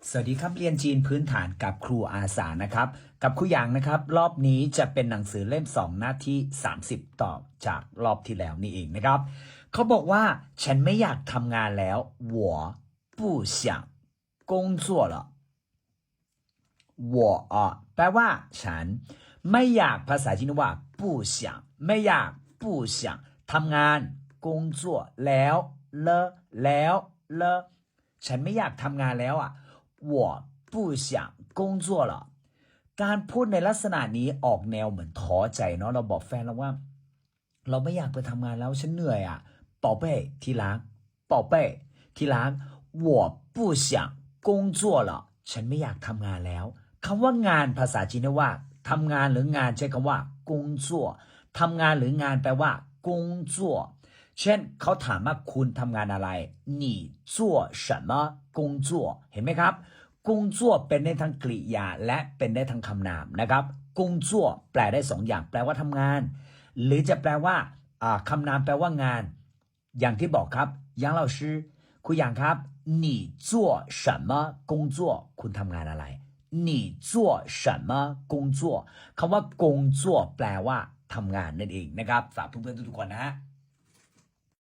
สวัสดีครับเรียนจีนพื้นฐานกับครูอาสานะครับกับครูหยางนะครับรอบนี้จะเป็นหนังสือเล่ม2หน้าที่30ต่อจากรอบที่แล้วนี่เองนะครับเขาบอกว่าฉันไม่อยากทำงานแล้ว我不想工作了我แปลว่าฉันไม่อยากภาษาจีนว่า不想ไม่อยาก不想ทำงาน工作แล้วฉันไม่อยากทำงานแล้ว我不想工作了การพูดในลักษณะนี้ออกแนวเหมือนท้อใจเนาะเราบอกแฟนเราว่าเราไม่อยากไปทำงานแล้วฉันเหนื่อย宝贝ที่รัก宝贝ที่รัก我不想工作了ฉันไม่อยากทำงานแล้วคำว่างานภาษาจีนเรียกว่าทำงานหรืองานใช้คำว่า工作ทำงานหรืองานแปลว่า工作เช่นเขาถามว่าคุณทำงานอะไร你做什么工作เห็นไหมครับกงจั่วเป็นได้ทั้งกริยาและเป็นได้ทั้งคำนามนะครับกงจั่วแปลได้2อย่างแปลว่าทำงานหรือจะแปลว่าคำนามแปลว่างานอย่างที่บอกครับ杨老师คุณหยางครับ你做什么工作คุณทำงานอะไร你做什么工作คำว่ากงจั่วแปลว่าทำงานนั่นเองนะครับฝากเพื่อนๆทุกๆคนนะฮะ